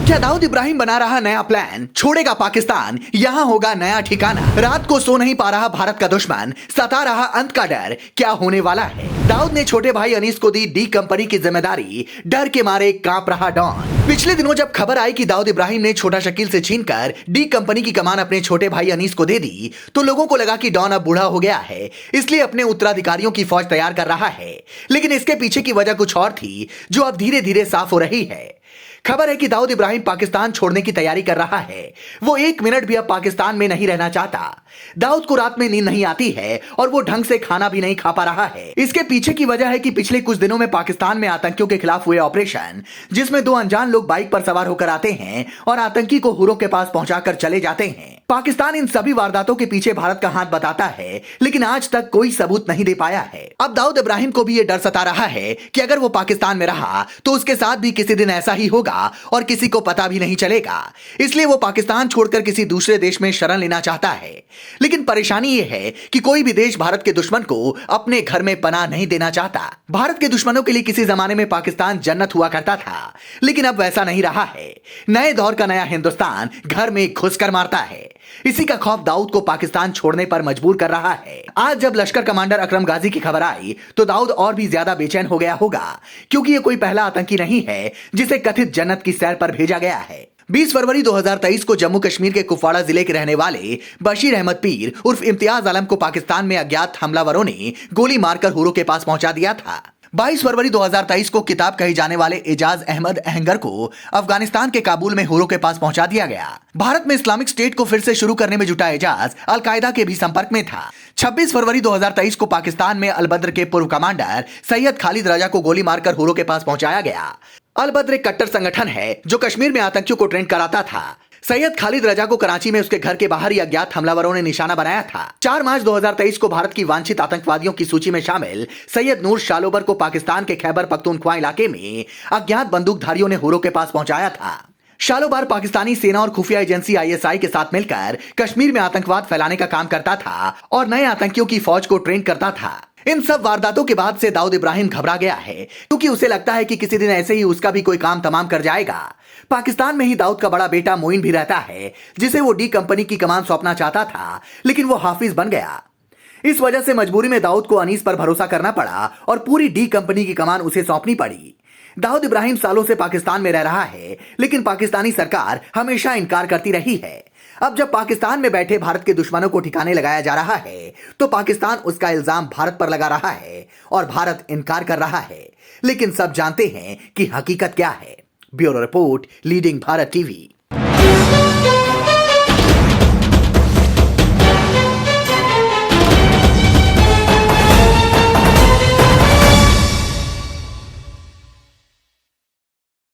क्या दाऊद इब्राहिम बना रहा नया प्लान? छोड़ेगा पाकिस्तान, यहाँ होगा नया ठिकाना। रात को सो नहीं पा रहा भारत का दुश्मन, सता रहा अंत का डर, क्या होने वाला है? दाऊद ने छोटे भाई अनीस को दी डी कंपनी की जिम्मेदारी, डर के मारे कांप रहा डॉन। पिछले दिनों जब खबर आई कि दाऊद इब्राहिम ने छोटा शकील से छीनकर डी कंपनी की कमान अपने छोटे भाई अनीस को दे दी, तो लोगों को लगा कि डॉन अब बूढ़ा हो गया है, इसलिए अपने उत्तराधिकारियों की फौज तैयार कर रहा है। लेकिन इसके पीछे की वजह कुछ और थी, जो अब धीरे धीरे साफ हो रही है। खबर है कि दाऊद इब्राहिम पाकिस्तान छोड़ने की तैयारी कर रहा है। वो एक मिनट भी अब पाकिस्तान में नहीं रहना चाहता। दाऊद को रात में नींद नहीं आती है और वो ढंग से खाना भी नहीं खा पा रहा है। इसके पीछे की वजह है कि पिछले कुछ दिनों में पाकिस्तान में आतंकियों के खिलाफ हुए ऑपरेशन, जिसमें दो अनजान लोग बाइक पर सवार होकर आते हैं और आतंकी को हुरों के पास पहुंचाकर चले जाते हैं। पाकिस्तान इन सभी वारदातों के पीछे भारत का हाथ बताता है, लेकिन आज तक कोई सबूत नहीं दे पाया है। अब दाऊद इब्राहिम को भी ये डर सता रहा है कि अगर वो पाकिस्तान में रहा तो उसके साथ भी किसी दिन ऐसा ही होगा और किसी को पता भी नहीं चलेगा। इसलिए वो पाकिस्तान छोड़कर किसी दूसरे देश में शरण लेना चाहता है। लेकिन परेशानी ये है कि कोई भी देश भारत के दुश्मन को अपने घर में पनाह नहीं देना चाहता। भारत के दुश्मनों के लिए किसी जमाने में पाकिस्तान जन्नत हुआ करता था, लेकिन अब वैसा नहीं रहा है। नए दौर का नया हिंदुस्तान घर में घुसकर मारता है। इसी का खौफ दाऊद को पाकिस्तान छोड़ने पर मजबूर कर रहा है। आज जब लश्कर कमांडर अकरम गाजी की खबर आई तो दाऊद और भी ज्यादा बेचैन हो गया होगा, क्योंकि ये कोई पहला आतंकी नहीं है जिसे कथित जन्नत की सैर पर भेजा गया है। 20 फरवरी 2023 को जम्मू कश्मीर के कुपवाड़ा जिले के रहने वाले बशीर अहमद पीर उर्फ इम्तियाज आलम को पाकिस्तान में अज्ञात हमलावरों ने गोली मारकर हुरों के पास पहुंचा दिया था। 22 फरवरी 2023 को किताब कहे जाने वाले एजाज अहमद अहंगर को अफगानिस्तान के काबुल में हुरों के पास पहुंचा दिया गया। भारत में इस्लामिक स्टेट को फिर से शुरू करने में जुटा एजाज अलकायदा के भी संपर्क में था। 26 फरवरी 2023 को पाकिस्तान में अलबद्र के पूर्व कमांडर सैयद खालिद रजा को गोली मारकर हुरों के पास पहुंचाया गया। अलबद्र एक कट्टर संगठन है जो कश्मीर में आतंकियों को ट्रेन कराता था। सैयद खालिद रजा को कराची में उसके घर के बाहर ही अज्ञात हमलावरों ने निशाना बनाया था। 4 मार्च 2023 को भारत की वांछित आतंकवादियों की सूची में शामिल सैयद नूर शालोबर को पाकिस्तान के खैबर पख्तूनख्वा इलाके में अज्ञात बंदूकधारियों ने हुरों के पास पहुंचाया था। शालोबार पाकिस्तानी सेना और खुफिया एजेंसी आईएसआई के साथ मिलकर कश्मीर में आतंकवाद फैलाने का काम करता था और नए आतंकियों की फौज को ट्रेन करता था। इन सब वारदातों के बाद से दाऊद इब्राहिम घबरा गया है, क्योंकि उसे लगता है कि किसी दिन ऐसे ही उसका भी कोई काम तमाम कर जाएगा। पाकिस्तान में ही दाऊद का बड़ा बेटा मोइन भी रहता है, जिसे वो डी कंपनी की कमान सौंपना चाहता था, लेकिन वो हाफिज बन गया। इस वजह से मजबूरी में दाऊद को अनीस पर भरोसा करना पड़ा और पूरी डी कंपनी की कमान उसे सौंपनी पड़ी। दाऊद इब्राहिम सालों से पाकिस्तान में रह रहा है, लेकिन पाकिस्तानी सरकार हमेशा इनकार करती रही है। अब जब पाकिस्तान में बैठे भारत के दुश्मनों को ठिकाने लगाया जा रहा है, तो पाकिस्तान उसका इल्जाम भारत पर लगा रहा है और भारत इनकार कर रहा है। लेकिन सब जानते हैं कि हकीकत क्या है। Bureau report, leading Bharat TV.